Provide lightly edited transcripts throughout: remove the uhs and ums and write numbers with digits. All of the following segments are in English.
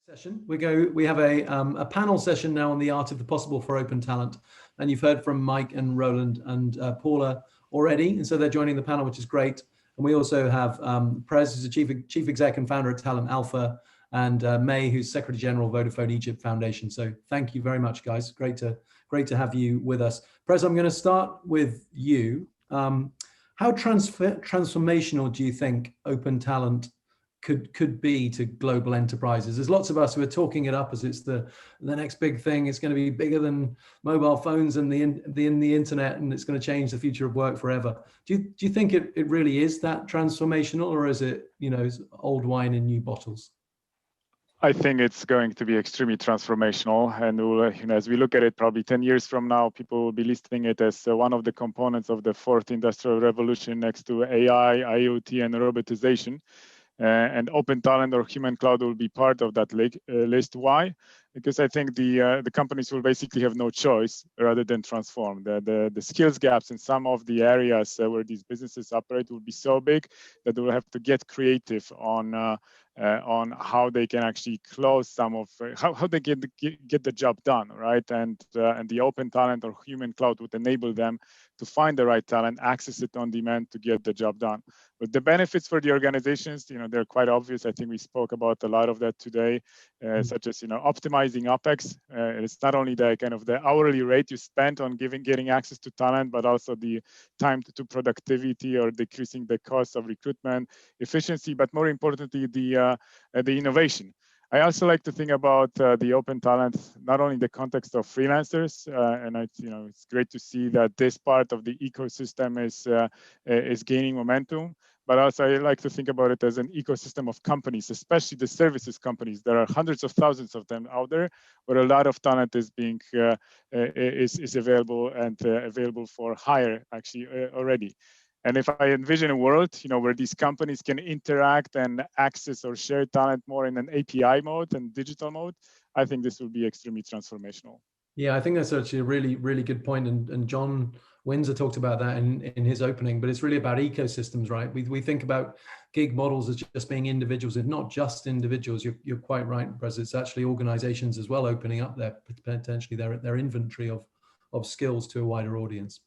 Session. We have a panel session now on the art of the possible for open talent, and you've heard from Mike and Roland and Paula already, and so they're joining the panel, which is great. And we also have Prez, who's the chief exec and founder of Talent Alpha, and May, who's Secretary General Vodafone Egypt Foundation. So thank you very much, guys. Great to have you with us. Prez, I'm going to start with you. How transformational do you think open talent could be to global enterprises? There's lots of us who are talking it up as it's the next big thing. It's going to be bigger than mobile phones and the internet, and it's going to change the future of work forever. Do you think it really is that transformational, or is it, old wine in new bottles? I think it's going to be extremely transformational, and as we look at it, probably 10 years from now, people will be listing it as one of the components of the fourth industrial revolution, next to AI, IoT, and robotization. And open talent or human cloud will be part of that list. Why? Because I think the companies will basically have no choice rather than transform. The skills gaps in some of the areas where these businesses operate will be so big that they will have to get creative on how they can actually close some of how they get the job done, right? And the open talent or human cloud would enable them to find the right talent, access it on demand to get the job done. But the benefits for the organizations, they're quite obvious. I think we spoke about a lot of that today, such as optimizing OpEx. It's not only the kind of the hourly rate you spend on getting access to talent, but also the time to productivity or decreasing the cost of recruitment, efficiency, but more importantly, the innovation. I also like to think about the open talent, not only in the context of freelancers, and it's great to see that this part of the ecosystem is gaining momentum. But also, I like to think about it as an ecosystem of companies, especially the services companies. There are hundreds of thousands of them out there, where a lot of talent is being is available and available for hire actually already. And if I envision a world, where these companies can interact and access or share talent more in an API mode and digital mode, I think this will be extremely transformational. Yeah, I think that's actually a really, really good point. And John Windsor talked about that in his opening, but it's really about ecosystems, right? We think about gig models as just being individuals. It's not just individuals. You're quite right, Prez. It's actually organizations as well, opening up potentially their inventory of skills to a wider audience.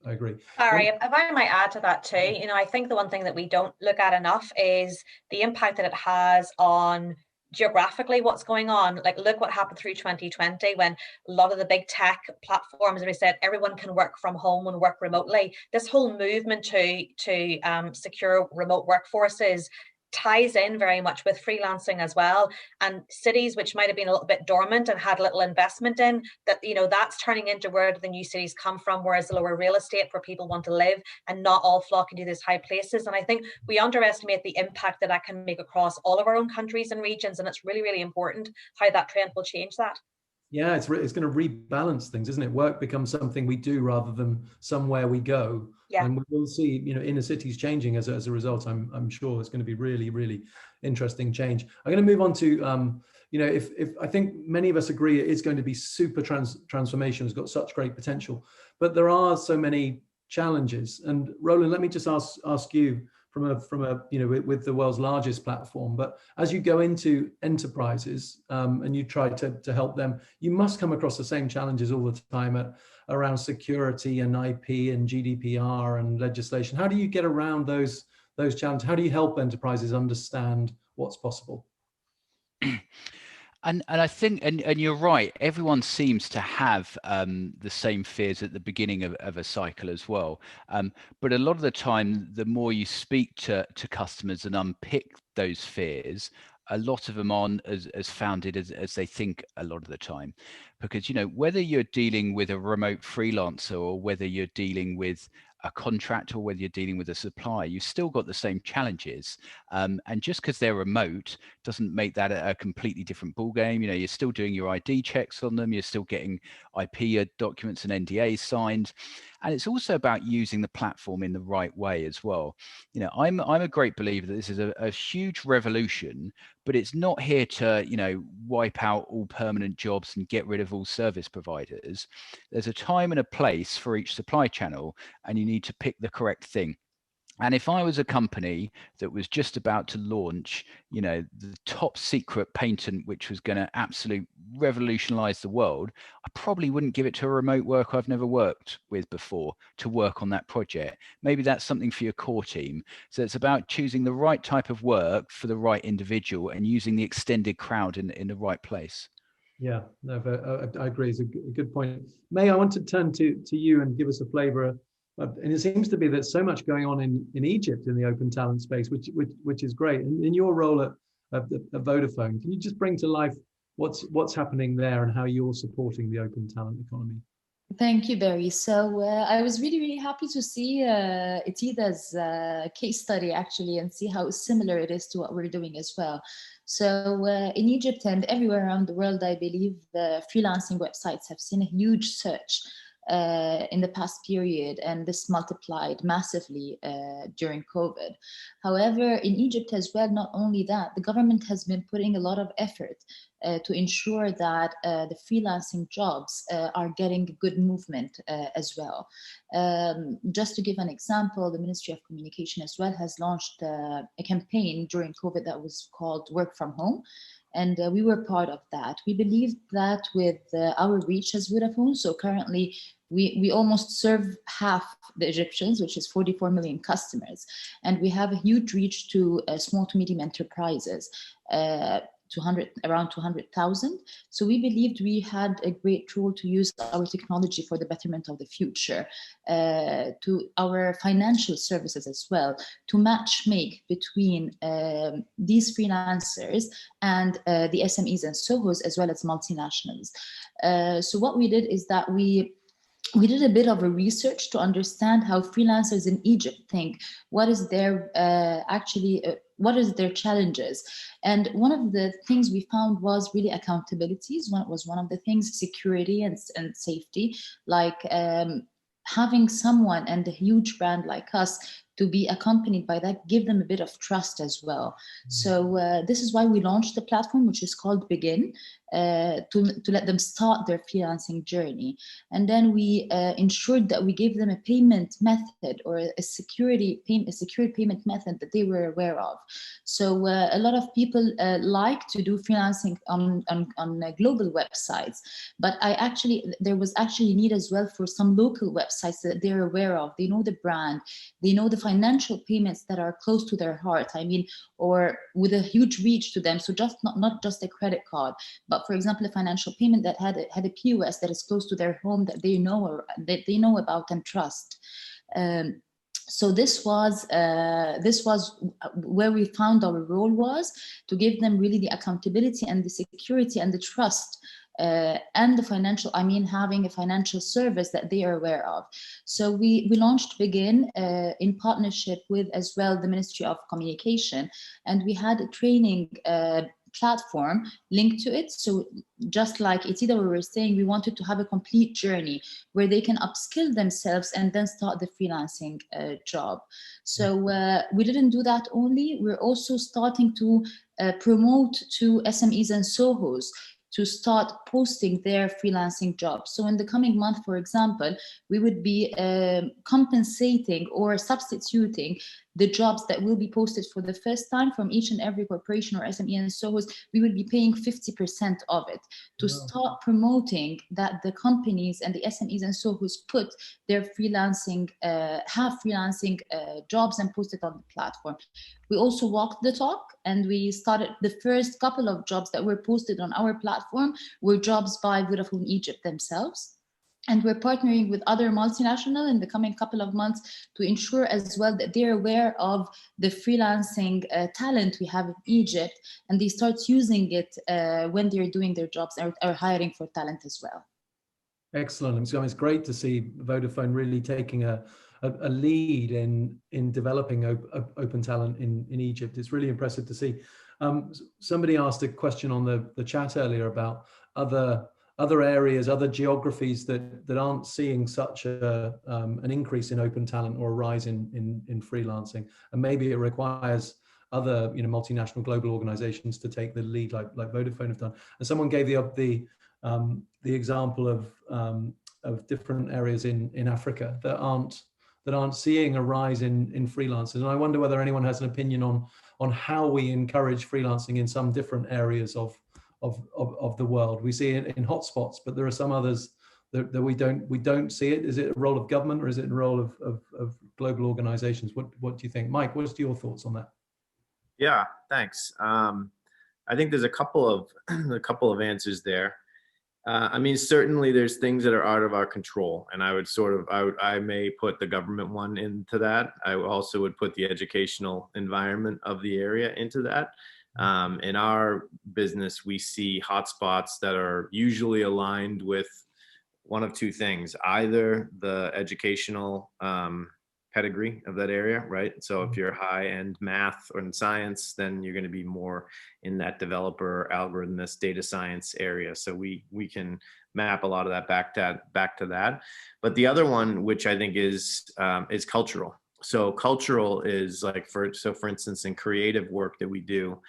I agree. Sorry, if I might add to that too, I think the one thing that we don't look at enough is the impact that it has on geographically what's going on. Like, look what happened through 2020 when a lot of the big tech platforms, as we said, everyone can work from home and work remotely. This whole movement to secure remote workforces ties in very much with freelancing as well, and cities which might have been a little bit dormant and had little investment in that, that's turning into where the new cities come from, whereas the lower real estate where people want to live and not all flocking to these high places. And I think we underestimate the impact that can make across all of our own countries and regions, and it's really, really important how that trend will change that. Yeah, it's going to rebalance things, isn't it? Work becomes something we do rather than somewhere we go. Yeah. And we will see, inner cities changing as a result. I'm sure it's going to be really, really interesting change. I'm going to move on to, if I think many of us agree it is going to be super transformation, has got such great potential, but there are so many challenges. And Roland, let me just ask you from a with the world's largest platform, but as you go into enterprises and you try to help them, you must come across the same challenges all the time around security and IP and GDPR and legislation. How do you get around those challenges? How do you help enterprises understand what's possible? And I think, and you're right, everyone seems to have the same fears at the beginning of a cycle as well. But a lot of the time, the more you speak to customers and unpick those fears, a lot of them aren't as founded as they think a lot of the time. Because, whether you're dealing with a remote freelancer or whether you're dealing with a contract or whether you're dealing with a supplier, you've still got the same challenges. And just because they're remote doesn't make that a completely different ballgame. You're still doing your ID checks on them. You're still getting IP documents and NDAs signed. And it's also about using the platform in the right way as well. I'm a great believer that this is a huge revolution, but it's not here to, wipe out all permanent jobs and get rid of all service providers. There's a time and a place for each supply channel, and you need to pick the correct thing. And if I was a company that was just about to launch, you know, the top secret patent, which was going to absolutely revolutionize the world, I probably wouldn't give it to a remote worker I've never worked with before to work on that project. Maybe that's something for your core team. So it's about choosing the right type of work for the right individual and using the extended crowd in the right place. Yeah, no, I agree. It's a good point. May, I want to turn to you and give us a flavor. And it seems to be there's so much going on in Egypt in the open talent space, which is great. And in your role at Vodafone, can you just bring to life what's happening there and how you're supporting the open talent economy? Thank you, Barry. So I was really, really happy to see Etida's case study actually and see how similar it is to what we're doing as well. So in Egypt and everywhere around the world, I believe the freelancing websites have seen a huge surge in the past period, and this multiplied massively during COVID. However, in Egypt as well, not only that, the government has been putting a lot of effort to ensure that the freelancing jobs are getting good movement as well. Just to give an example, the Ministry of Communication as well has launched a campaign during COVID that was called Work from Home. And we were part of that. We believed that with our reach as Vodafone, so currently we almost serve half the Egyptians, which is 44 million customers. And we have a huge reach to small to medium enterprises. Around 200,000. So we believed we had a great tool to use our technology for the betterment of the future, to our financial services as well, to make between these freelancers and the SMEs and SOHOs as well as multinationals. So what we did is that we did a bit of a research to understand how freelancers in Egypt think, what is their what is their challenges. And one of the things we found was really accountabilities. One was one of the things, security and safety, like having someone and a huge brand like us to be accompanied by that, give them a bit of trust as well. So this is why we launched the platform, which is called Begin, to let them start their freelancing journey. And then we ensured that we gave them a payment method or a secured payment method that they were aware of. So a lot of people like to do freelancing on global websites, but there was actually need as well for some local websites that they're aware of. They know the brand, they know the financial payments that are close to their heart. I mean, or with a huge reach to them. So just not just a credit card, but for example, a financial payment that had a POS that is close to their home that they know or that they know about and trust. So this was where we found our role was to give them really the accountability and the security and the trust. And the financial, I mean, having a financial service that they are aware of. So we launched Begin in partnership with as well the Ministry of Communication, and we had a training platform linked to it. So just like Etida, we were saying, we wanted to have a complete journey where they can upskill themselves and then start the freelancing job. So we didn't do that only, we're also starting to promote to SMEs and SOHOs to start posting their freelancing jobs. So in the coming month, for example, we would be compensating or substituting the jobs that will be posted for the first time from each and every corporation or SME and SOHOs. We would be paying 50% of it to start promoting that the companies and the SMEs and SOHOs put their freelancing, jobs and post it on the platform. We also walked the talk, and we started the first couple of jobs that were posted on our platform were jobs by Vodafone Egypt themselves. And we're partnering with other multinationals in the coming couple of months to ensure as well that they're aware of the freelancing talent we have in Egypt, and they start using it when they're doing their jobs or hiring for talent as well. Excellent. So it's great to see Vodafone really taking a lead in developing open talent in Egypt. It's really impressive to see. Somebody asked a question on the chat earlier about other areas, other geographies that aren't seeing such an increase in open talent or a rise in freelancing, and maybe it requires other multinational global organizations to take the lead like Vodafone have done. And someone gave the example of different areas in Africa that that aren't seeing a rise in freelancers. And I wonder whether anyone has an opinion on how we encourage freelancing in some different areas of the world. We see it in hotspots, but there are some others that we don't see it. Is it a role of government, or is it a role of global organizations? What do you think, Mike? What's your thoughts on that? Yeah, thanks. I think there's a couple of answers there. I mean, certainly there's things that are out of our control, and I may put the government one into that. I also would put the educational environment of the area into that. In our business, we see hotspots that are usually aligned with one of two things: either the educational pedigree of that area, right? So if you're high-end math or in science, then you're going to be more in that developer, algorithmist, data science area. So we can map a lot of that back to that. But the other one, which I think is cultural. So cultural is like, for instance, in creative work that we do,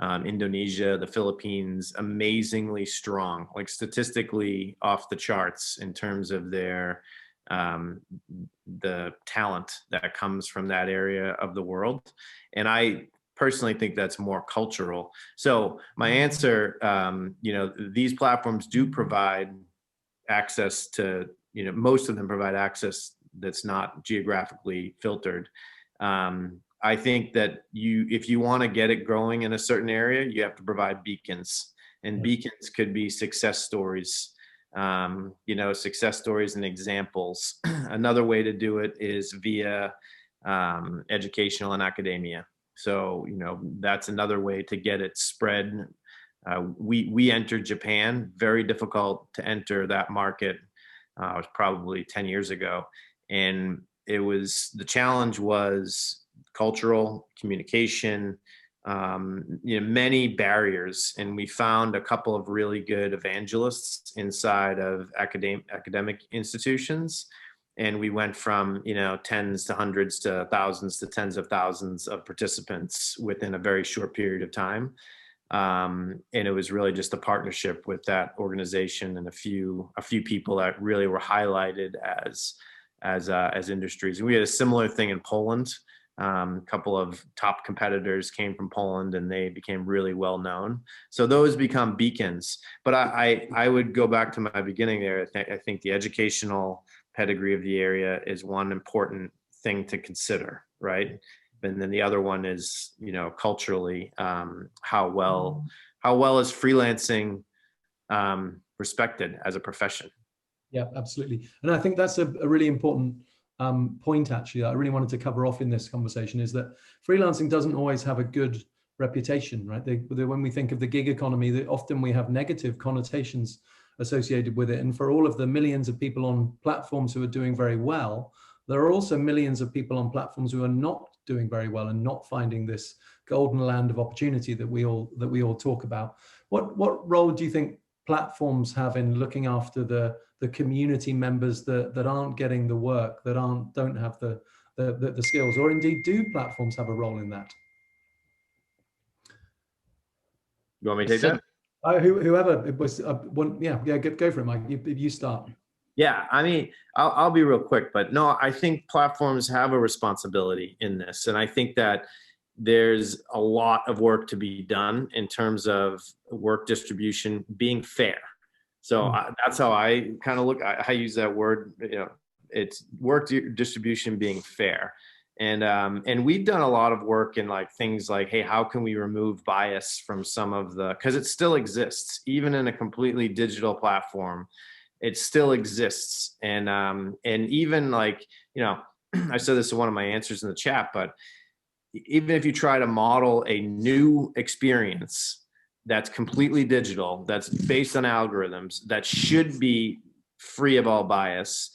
Indonesia, the Philippines, amazingly strong, like statistically off the charts in terms of their the talent that comes from that area of the world. And I personally think that's more cultural. So my answer, these platforms do provide access to, most of them provide access that's not geographically filtered. I think that if you want to get it growing in a certain area, you have to provide beacons, and beacons could be success stories. Success stories and examples. Another way to do it is via educational and academia. So, that's another way to get it spread. We entered Japan, very difficult to enter that market. It was probably 10 years ago. And the challenge was cultural communication, many barriers, and we found a couple of really good evangelists inside of academic institutions, and we went from tens to hundreds to thousands to tens of thousands of participants within a very short period of time. And it was really just a partnership with that organization and a few people that really were highlighted as industries. And we had a similar thing in Poland. A couple of top competitors came from Poland, and they became really well known. So those become beacons. But I would go back to my beginning there. I think the educational pedigree of the area is one important thing to consider, right? And then the other one is, culturally, how well is freelancing respected as a profession? Yeah, absolutely. And I think that's a really important point, actually, that I really wanted to cover off in this conversation, is that freelancing doesn't always have a good reputation, right? When we think of the gig economy, often we have negative connotations associated with it. And for all of the millions of people on platforms who are doing very well, there are also millions of people on platforms who are not doing very well and not finding this golden land of opportunity that we all talk about. What role do you think platforms have in looking after the community members that aren't getting the work, that don't have the skills, or indeed do platforms have a role in that? You want me to take that? Whoever it was, go for it, Mike. You start. Yeah, I mean, I'll be real quick, but no, I think platforms have a responsibility in this, and I think that there's a lot of work to be done in terms of work distribution being fair. So that's how I kind of look. I use that word. It's work distribution being fair, and we've done a lot of work in like things like, hey, how can we remove bias from some of because it still exists even in a completely digital platform. It still exists, and even like I said this in one of my answers in the chat, but even if you try to model a new experience that's completely digital, that's based on algorithms, that should be free of all bias,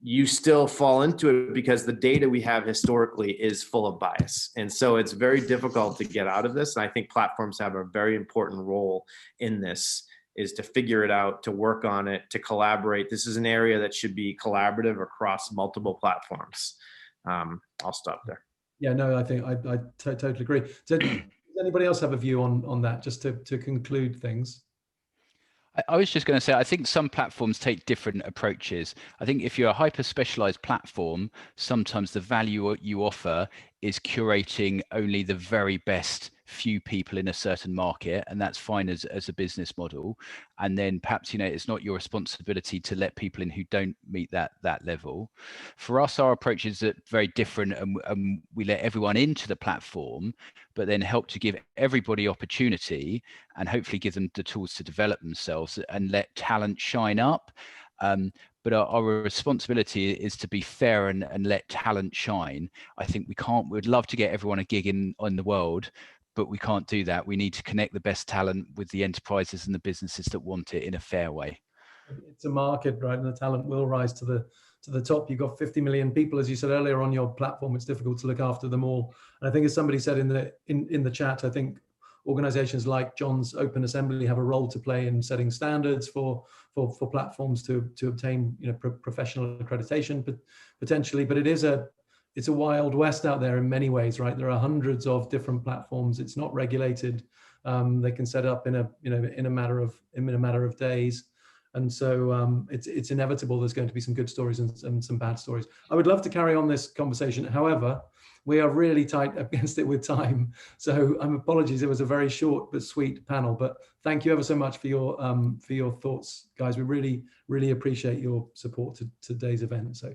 you still fall into it because the data we have historically is full of bias. And so it's very difficult to get out of this. And I think platforms have a very important role in this, is to figure it out, to work on it, to collaborate. This is an area that should be collaborative across multiple platforms. I'll stop there. Yeah, no, I think I totally agree. So, does anybody else have a view on that, just to conclude things? I was just going to say, I think some platforms take different approaches. I think if you're a hyper specialized platform, sometimes the value you offer is curating only the very best few people in a certain market, and that's fine as a business model. And then perhaps, it's not your responsibility to let people in who don't meet that level. For us, our approach is very different, and we let everyone into the platform, but then help to give everybody opportunity and hopefully give them the tools to develop themselves and let talent shine up. But our responsibility is to be fair and let talent shine. I think we'd love to get everyone a gig in the world, but we can't do that. We need to connect the best talent with the enterprises and the businesses that want it in a fair way. It's a market, right? And the talent will rise to the top. You've got 50 million people, as you said earlier, on your platform. It's difficult to look after them all. And I think, as somebody said in the chat, I think organizations like John's Open Assembly have a role to play in setting standards for platforms to obtain professional accreditation, but potentially. But it's a wild west out there in many ways, right? There are hundreds of different platforms. It's not regulated. They can set up in a matter of days. And so it's inevitable there's going to be some good stories and some bad stories. I would love to carry on this conversation. However, we are really tight against it with time. So apologies, it was a very short but sweet panel. But thank you ever so much for your thoughts, guys. We really, really appreciate your support to today's event. So